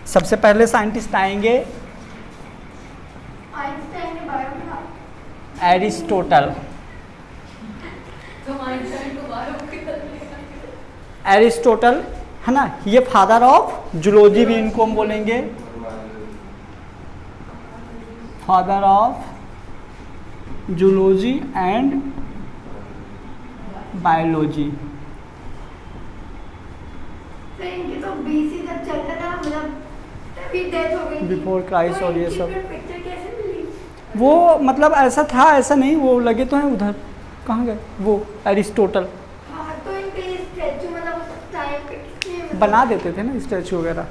सबसे पहले साइंटिस्ट आएंगे एरिस्टोटल। एरिस्टोटल है ना, ये फादर ऑफ जूलॉजी भी इनको हम बोलेंगे, father of zoology and biology. तो बीसी जब चलता था मतलब तभी डेथ हो गई बिफोर क्राइस्ट और ये सब, पिक्चर कैसे मिली? वो मतलब ऐसा था, ऐसा नहीं, वो लगे तो हैं उधर, कहाँ गए वो एरिस्टोटल, हाँ तो इनके स्टैचू मतलब टाइम पे कितने बना देते थे ना स्टैचू वगैरह।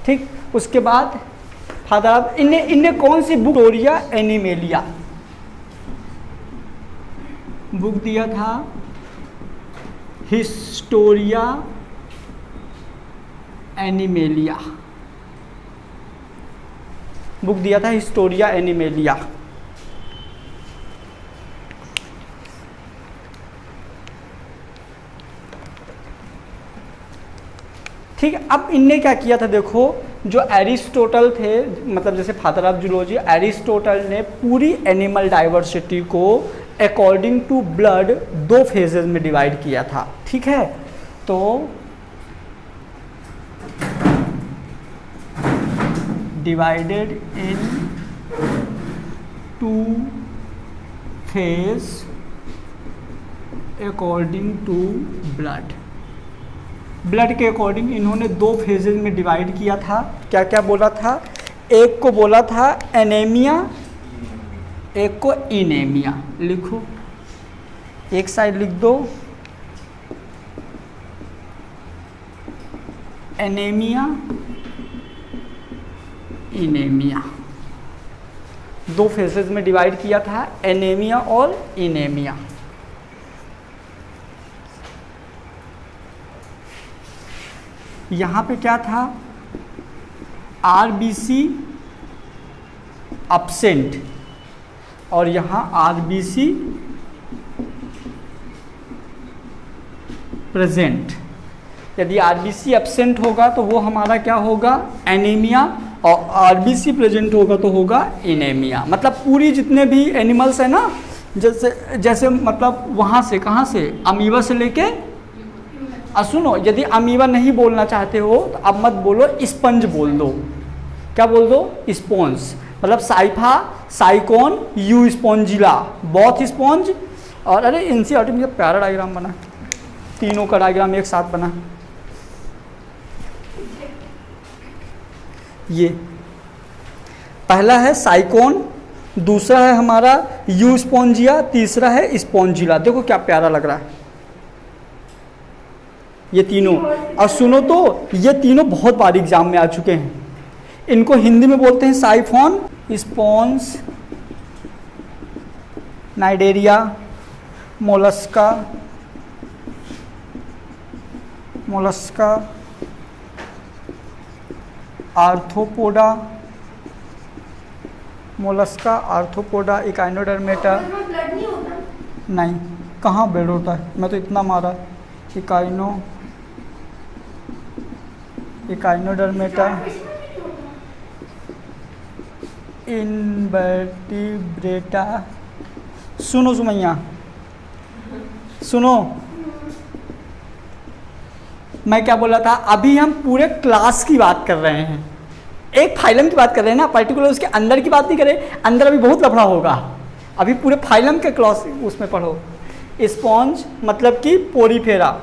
ठीक, उसके बाद फादर ऑफ, इनने कौन सी बुक, हिस्टोरिया एनिमेलिया बुक दिया था, हिस्टोरिया एनिमेलिया बुक दिया था, हिस्टोरिया एनिमेलिया। ठीक है, अब इनने क्या किया था देखो, जो एरिस्टोटल थे, मतलब जैसे फादर ऑफ जूलॉजी, एरिस्टोटल ने पूरी एनिमल डाइवर्सिटी को अकॉर्डिंग टू ब्लड 2 फेजेस में डिवाइड किया था। ठीक है, तो divided in 2 phase according to blood. Blood के अकॉर्डिंग इन्होंने 2 फेजेज में डिवाइड किया था। क्या क्या बोला था, एक को बोला था एनीमिया, एक को इनेमिया। लिखो, एक साइड लिख दो एनीमिया, इनेमिया। 2 फेजेज में डिवाइड किया था, एनीमिया और इनेमिया। यहाँ पे क्या था, आरबीसी एब्सेंट और यहाँ आरबीसी प्रेजेंट। यदि आरबीसी एब्सेंट होगा तो वो हमारा क्या होगा, एनीमिया, और आरबीसी प्रेजेंट होगा तो होगा इनेमिया। मतलब पूरी जितने भी एनिमल्स है ना, जैसे मतलब वहाँ से, कहाँ से, अमीबा से लेके, सुनो, यदि अमीबा नहीं बोलना चाहते हो तो अब मत बोलो, स्पंज बोल दो। क्या बोल दो, स्पॉन्ज। मतलब cipher, sycon, you Spongilla, both sponge. और अरे एनसीईआरटी में प्यारा डायग्राम बना, तीनों का डायग्राम एक साथ बना। ये पहला है साइकोन, दूसरा है हमारा यू स्पॉन्जिया, तीसरा है स्पॉन्जिला। देखो क्या प्यारा लग रहा है ये तीनों। और सुनो तो, ये तीनों बहुत बार एग्जाम में आ चुके हैं। इनको हिंदी में बोलते हैं siphon, spawns, Cnidaria, Mollusca, arthropoda, Mollusca, Arthropoda, Echinodermata. Blood नहीं होता? नहीं, कहाँ ब्लड होता है, मैं तो इतना मारा। Echinodermata, Invertebrata. सुनो सुमैया, सुनो, मैं क्या बोला था, अभी हम पूरे क्लास की बात कर रहे हैं, एक फाइलम की बात कर रहे हैं ना, पर्टिकुलर उसके अंदर की बात नहीं करें, अंदर अभी बहुत लफड़ा होगा। अभी पूरे फाइलम के क्लास उसमें पढ़ो। स्पॉन्ज मतलब कि पोरीफेरा,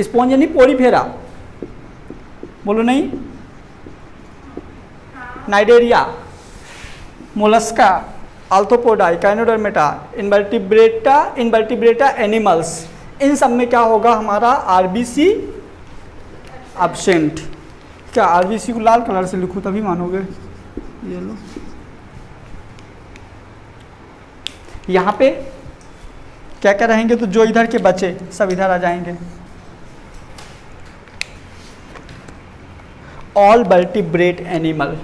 स्पॉन्ज यानी पोरीफेरा, बोलो नहीं, Cnidaria, Mollusca, Arthropoda, Echinodermata, Invertebrata animals. इन सब में क्या होगा हमारा, आरबीसी एब्सेंट। क्या आरबीसी को लाल कलर से लिखूं तभी मानोगे, ये लो। यहाँ पे क्या क्या रहेंगे, तो जो इधर के बचे सब इधर आ जाएंगे। All vertebrate animal,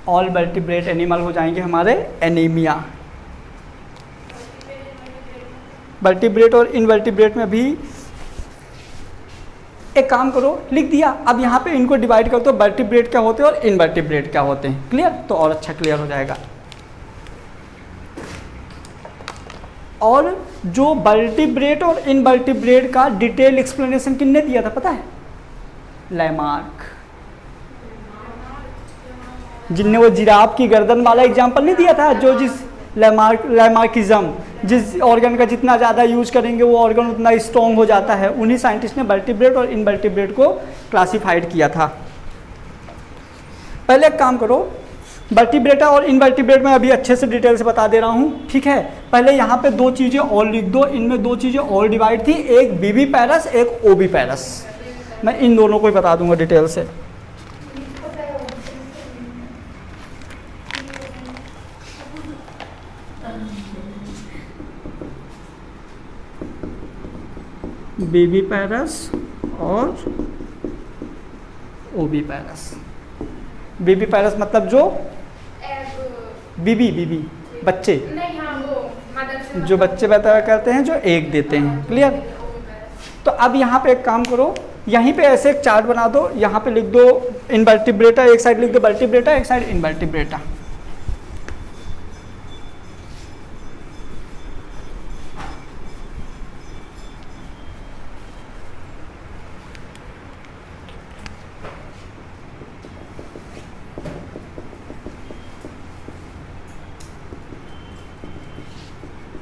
all vertebrate animal हो जाएंगे हमारे एनीमिया। वर्टिब्रेट और इनवर्टिब्रेट में भी एक काम करो, लिख दिया। अब यहाँ पे इनको डिवाइड कर दो, वर्टिब्रेट क्या होते हैं और इनवर्टिब्रेट क्या होते हैं। क्लियर? तो और अच्छा क्लियर हो जाएगा। और जो वर्टिब्रेट और इनवर्टिब्रेट का डिटेल एक्सप्लेनेशन किसने दिया था पता है? लैमार्क। जिनने वो जिराफ की गर्दन वाला एग्जाम्पल नहीं दिया था, जो जिस लैमार्किज्म, जिस ऑर्गन का जितना ज़्यादा यूज करेंगे वो ऑर्गन उतना स्ट्रॉन्ग हो जाता है, उन्हीं साइंटिस्ट ने वर्टिब्रेट और इनवर्टिब्रेट को क्लासिफाइड किया था। पहले एक काम करो, वर्टिब्रेटा और इनवर्टिब्रेट में अभी अच्छे से डिटेल से बता दे रहा हूँ, ठीक है। पहले यहाँ पे दो चीज़ें और लिख दो, इनमें दो चीज़ें और डिवाइड थी, एक बीवी पैरस, एक ओबी पैरस। मैं इन दोनों को ही बता दूंगा डिटेल से। बीबी पैरस और ओबी पैरस। बीबी पैरस मतलब जो बीबी बच्चे, जो बच्चे पैदा करते हैं, जो एग देते हैं। क्लियर? तो अब यहाँ पे एक काम करो, यहीं पे ऐसे एक चार्ट बना दो, यहाँ पे लिख दो इनवर्टिब्रेटा, एक साइड लिख दो वर्टिब्रेटा, एक side Invertebrata.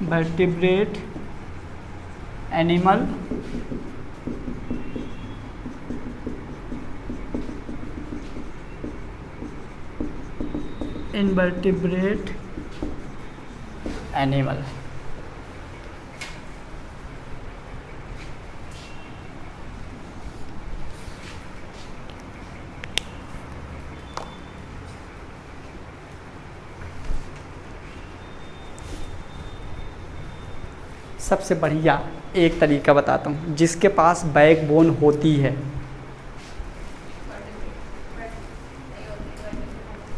Vertebrate animal, invertebrate animal. सबसे बढ़िया एक तरीका बताता हूँ, जिसके पास बैकबोन होती है,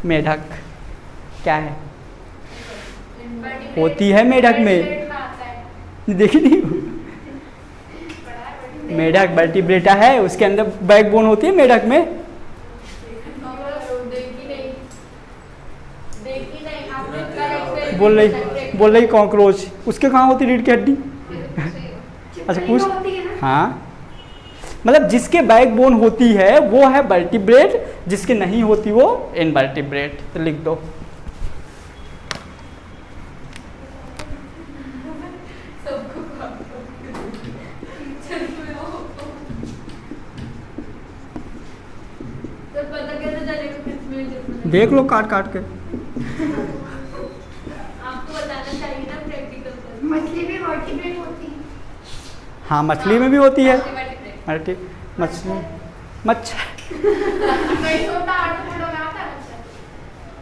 मेढक क्या है? होती है मेढक में, देखी नहीं? मेढक वर्टिब्रेटा है, उसके अंदर बैकबोन होती है मेढक में। बोल रही कॉकरोच, उसके कहाँ होती रीढ़ की हड्डी? अच्छा पूछ। हाँ, मतलब जिसके बैकबोन होती है वो है वर्टिब्रेट, जिसके नहीं होती वो इनवर्टिब्रेट। तो लिख दो। देख लो काट काट के। आपको बताना चाहिए ना प्रैक्टिकल। मछली भी वर्टिब्रेट होती है। हाँ, मछली में भी होती है मछली।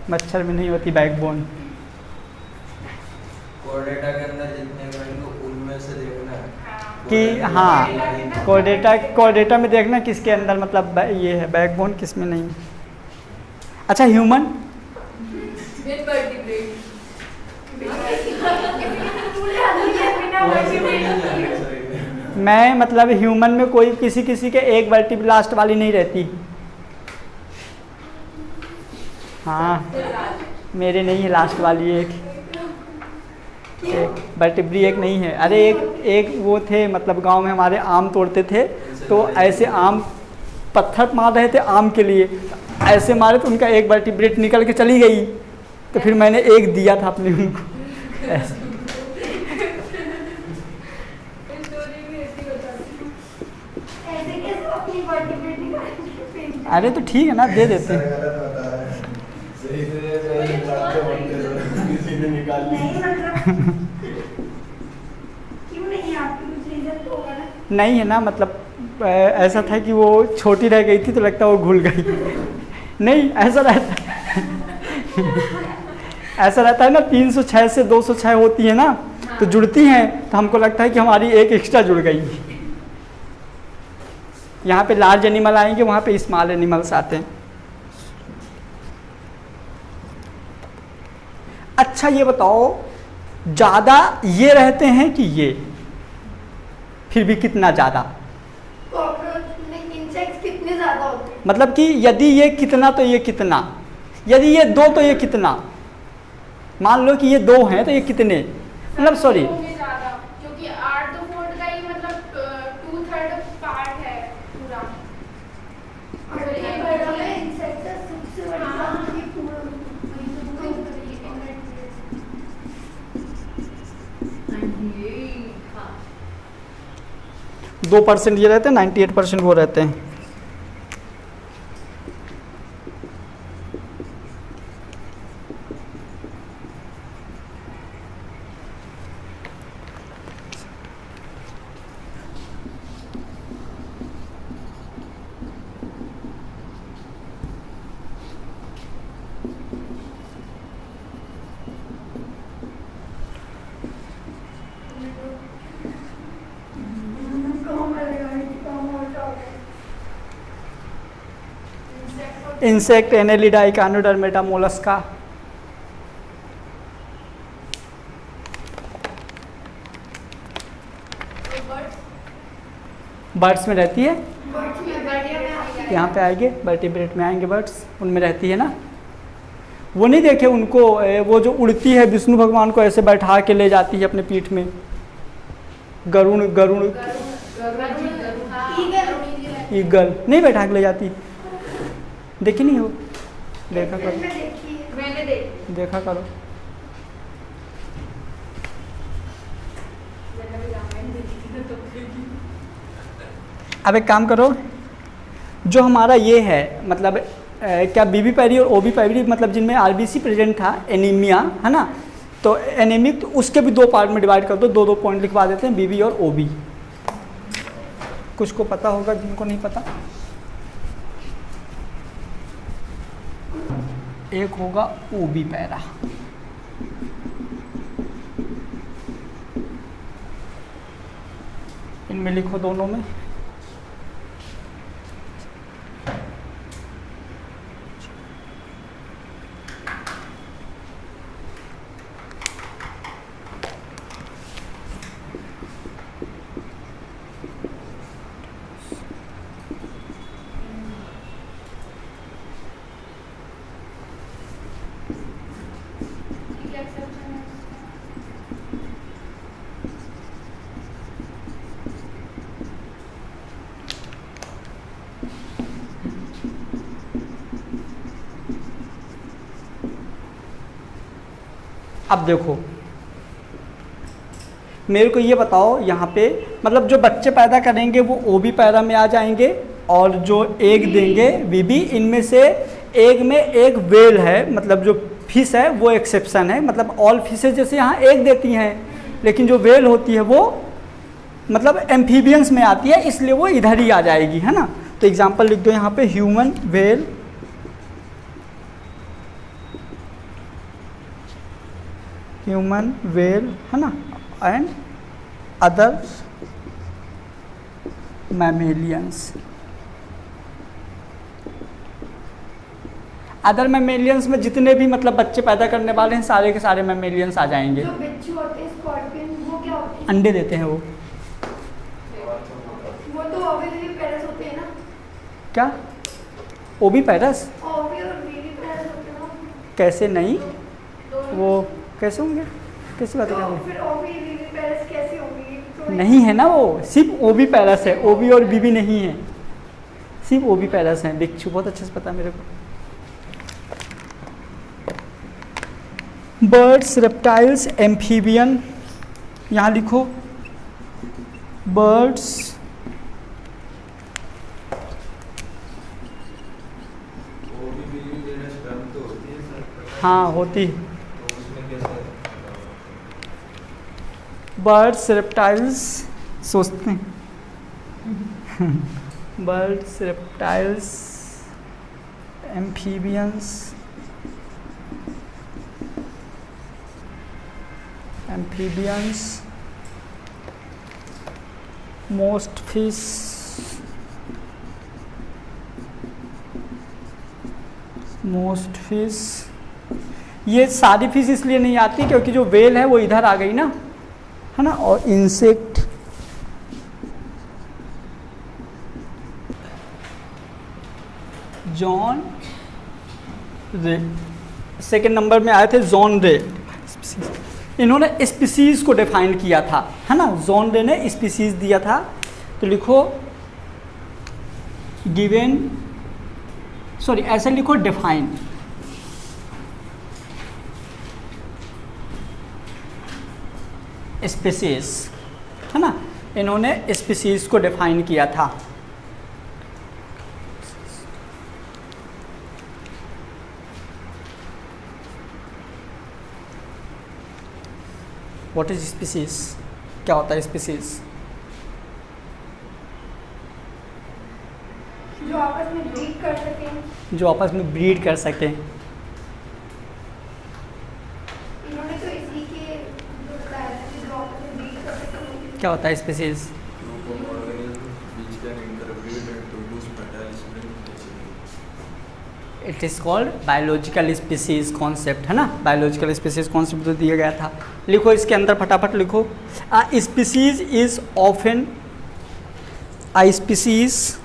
मच्छर में नहीं होती बैकबोन। कोर्डेटा के अंदर जितने करेंगे उनमें से देखना कि हाँ, कोर्डेटा में देखना किसके अंदर मतलब ये है बैकबोन, किस में नहीं। अच्छा ह्यूमन, मैं मतलब ह्यूमन में कोई किसी किसी के एक वर्टिब्रेट लास्ट वाली नहीं रहती। हाँ, मेरे नहीं है लास्ट वाली एक वर्टिब्री एक नहीं है। अरे एक वो थे, मतलब गांव में हमारे आम तोड़ते थे, तो ऐसे आम पत्थर मार रहे थे आम के लिए, ऐसे मारे तो उनका एक वर्टिब्रेट निकल के चली गई, तो फिर मैंने एक दिया था अपने उनको ऐसे। अरे तो ठीक है ना, दे देते हैं। नहीं है ना, मतलब ऐसा था कि वो छोटी रह गई थी तो लगता है वो घुल गई। नहीं, ऐसा रहता ऐसा रहता है ना, 306 से 206 होती है ना, तो जुड़ती हैं, तो हमको लगता है कि हमारी एक एक्स्ट्रा जुड़ गई। यहाँ पे लार्ज एनिमल आएंगे, वहाँ पे स्मॉल एनिमल्स आते हैं। अच्छा ये बताओ, ज़्यादा ये रहते हैं कि ये? फिर भी कितना ज़्यादा, कॉकरोच में इंसेक्ट्स कितने ज्यादा होते हैं? मतलब कि यदि ये कितना तो ये कितना, यदि ये 2 तो ये कितना, मान लो कि ये 2 हैं तो ये कितने, मतलब सॉरी होंगे ज़्यादा, क्योंकि 8/4 का ही मतलब 2/3 पार्ट है पूरा। और ये बड़ा में इंसेक्ट सबसे बड़ी बात है कि पूरा 2% ये रहते हैं, 98% वो रहते हैं। Insect, Annelida, Echinodermata, Mollusca. Birds में रहती है, बर्ड्स में बढ़िया में आती है। यहाँ पे आएंगे वर्टिब्रेट में आएंगे, बर्ड्स उनमें रहती है ना। वो नहीं देखे उनको, वो जो उड़ती है विष्णु भगवान को ऐसे बैठा के ले जाती है अपने पीठ में, गरुण गरुण ईगल नहीं बैठा के ले जाती, देखी नहीं हो, देखा करो, मैंने देखी है। मैंने देखी। देखा करो। अब एक काम करो, जो हमारा ये है मतलब क्या बीबी पैरी और ओबी पैरी मतलब जिनमें आरबीसी प्रेजेंट था, एनीमिया है ना, तो एनीमिक तो उसके भी 2 पार्ट में डिवाइड कर दो, 2-2 पॉइंट लिखवा देते हैं, बीबी और ओबी। कुछ को पता होगा, जिनको नहीं पता। एक होगा ओबी पैरा, इनमें लिखो दोनों में। अब देखो मेरे को ये बताओ, यहाँ पे मतलब जो बच्चे पैदा करेंगे वो ओबी पैरा में आ जाएंगे, और जो एग देंगे बीबी, इनमें से एग में एक वेल है, मतलब जो फिश है वो एक्सेप्शन है, मतलब ऑल फिशेज जैसे यहाँ एग देती हैं, लेकिन जो वेल होती है वो मतलब एम्फीबियंस में आती है, इसलिए वो इधर ही आ जाएगी, है ना। तो एग्जांपल लिख दो यहाँ पे, ह्यूमन वेल, ह्यूमन वेल है ना, एंड अदर मैमेलियंस। अदर मैमेलियंस में जितने भी मतलब बच्चे पैदा करने वाले हैं सारे के सारे मैमेलियंस आ जाएंगे। जो बिच्छू होते हैं स्कॉर्पियन, वो क्या होते हैं? अंडे देते हैं वो तो ओवी पैरस होते हैं ना। क्या ओबी पैरस? ओवी और वीवी पैरस होते हैं ना। कैसे नहीं, वो कैसे होंगे, कैसी बात कर रहे तो हैं? फिर ओवी वीवी पैरस कैसे होंगी? तो नहीं है ना, वो सिर्फ ओबी पैरस है, ओबी और बीबी नहीं है, सिर्फ ओबी पैरस है। बिच्छू बहुत अच्छे से पता है मेरे को। बर्ड्स, रेप्टाइल्स, एम्फीबियन, यहाँ लिखो बर्ड्स, हाँ होती, बर्ड्स रेप्टाइल्स सोचते हैं birds reptiles amphibians, amphibians, most fish, most fish. ये सारी फिश इसलिए नहीं आती क्योंकि जो वेल है वो इधर आ गई ना, है ना। और इंसेक्ट, जॉन रे, सेकेंड नंबर में आए थे जॉन रे। इन्होंने स्पीसीज को डिफाइन किया था, है ना, जॉन रे ने स्पीसीज दिया था। तो लिखो गिवन, सॉरी ऐसे लिखो डिफाइन, स्पीसीज, है ना, इन्होंने स्पीसीज को डिफाइन किया था। व्हाट इज स्पीसीज, क्या होता है स्पीसीज? जो आपस में ब्रीड कर सकें। जो आपस में ब्रीड कर सकें। इन्होंने तो इसी के जो बताया था कि जो आपस में ब्रीड कर सकें। क्या होता है species? Group of organisms which can interbreed and produce fertile semen. It is called biological species concept, है ना, बायोलॉजिकल स्पीसीज कॉन्सेप्ट तो दिया गया था। लिखो इसके अंदर फटाफट लिखो, species is often, species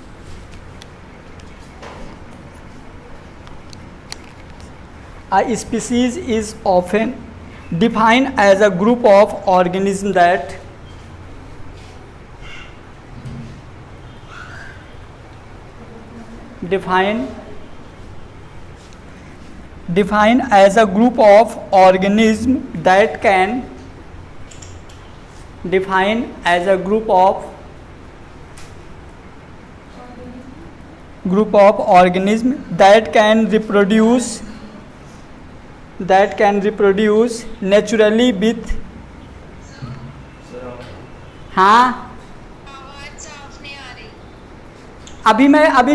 A species is often defined as a group of organisms that defined as a group of organisms that can defined as a group of organisms that can reproduce naturally with, हाँ अभी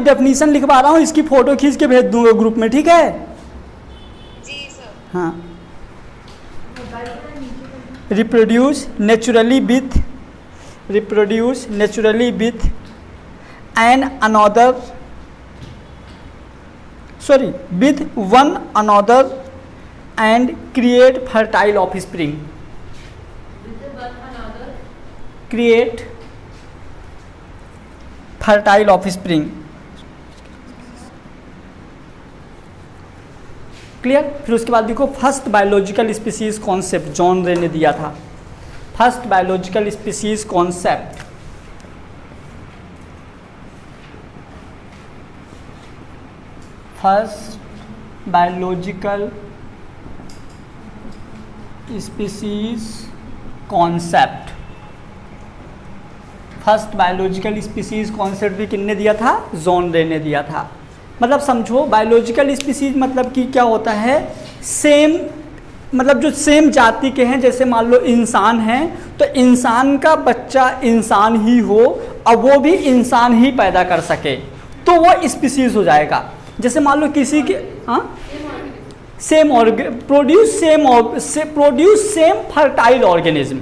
definition लिखवा रहा हूँ, इसकी photo खींच के भेज दूंगा ग्रुप में, ठीक है? जी सर। हाँ, reproduce naturally with an another, sorry, with one another and create fertile offspring. Create fertile offspring. Clear? फिर उसके बाद देखो first biological species concept John रे ने दिया था। First biological species concept, first biological species concept, first biological species concept भी किसने दिया था? जॉन रे ने दिया था। मतलब समझो बायोलॉजिकल स्पीसीज मतलब कि क्या होता है, सेम, मतलब जो सेम जाति के हैं, जैसे मान लो इंसान हैं तो इंसान का बच्चा इंसान ही हो और वो भी इंसान ही पैदा कर सके तो वो स्पीसीज हो जाएगा। जैसे मान लो किसी के, हाँ, same produce same fertile organism.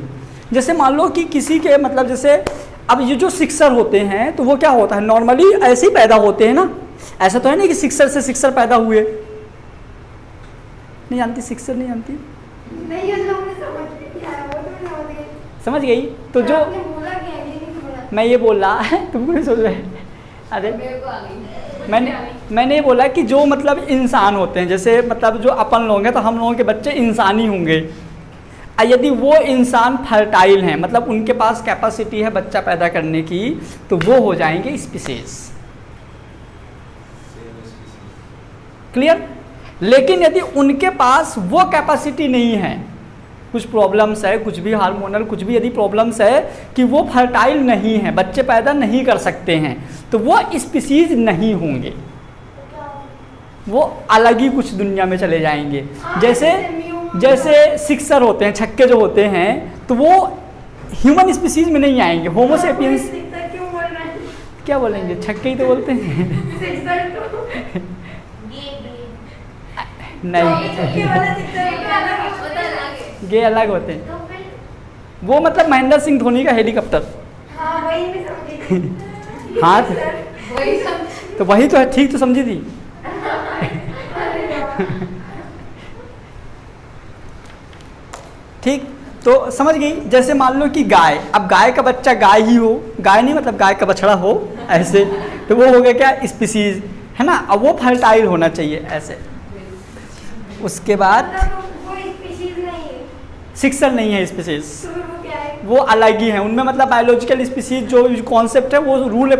जैसे मान लो कि किसी के, मतलब जैसे अब ये जो सिक्सर होते हैं तो वो क्या होता है, नॉर्मली ऐसे ही पैदा होते हैं ना, ऐसा तो है नहीं कि सिक्सर से सिक्सर पैदा हुए। नहीं जानती सिक्सर? नहीं जानती? नहीं, उन लोगों ने समझ नहीं आया, वो तो समझ गए। समझ गई? तो जो आपने बोला क्या है, ये नहीं बोला। मैं ये बोल रहा तुमको नहीं समझ रहे? अरे मेरे को आ गई। मैंने ये बोला कि जो मतलब इंसान होते हैं, जैसे मतलब जो अपन लोग हैं तो हम लोगों के बच्चे इंसान ही होंगे। यदि वो इंसान फर्टाइल हैं, मतलब उनके पास कैपेसिटी है बच्चा पैदा करने की, तो वो हो जाएंगे स्पीसीज। क्लियर? लेकिन यदि उनके पास वो कैपेसिटी नहीं है, कुछ प्रॉब्लम्स है, कुछ भी हार्मोनल कुछ भी यदि प्रॉब्लम्स है कि वो फर्टाइल नहीं है, बच्चे पैदा नहीं कर सकते हैं, तो वो स्पीसीज नहीं होंगे, वो अलग ही कुछ दुनिया में चले जाएंगे। जैसे सिक्सर होते हैं, छक्के जो होते हैं, तो वो ह्यूमन स्पीसीज में नहीं आएंगे। होमो सेपियंस क्यों बोल रहे हैं? क्या बोलेंगे, छक्के ही तो बोलते हैं। सिक्सर तो नहीं, गे अलग होते हैं। वो मतलब महेंद्र सिंह धोनी का हेलीकॉप्टर। हाँ, वही मैं समझी। हाँ, वही सब। तो वही तो है, ठीक तो समझी थी। ठीक, तो समझ गई। जैसे मान लो कि गाय, अब गाय का बच्चा गाय ही हो, गाय नहीं मतलब गाय का बछड़ा हो, ऐसे, तो वो हो गया क्या, स्पीसीज। है ना, अब वो फर्टाइल होना चाहिए ऐसे। उसके बाद मतलब वो स्पीशीज नहीं है, सिक्सर नहीं है स्पीसीज, तो फिर वो क्या है? वो अलग ही है उनमें, मतलब बायोलॉजिकल स्पीसीज जो कॉन्सेप्ट है वो रूल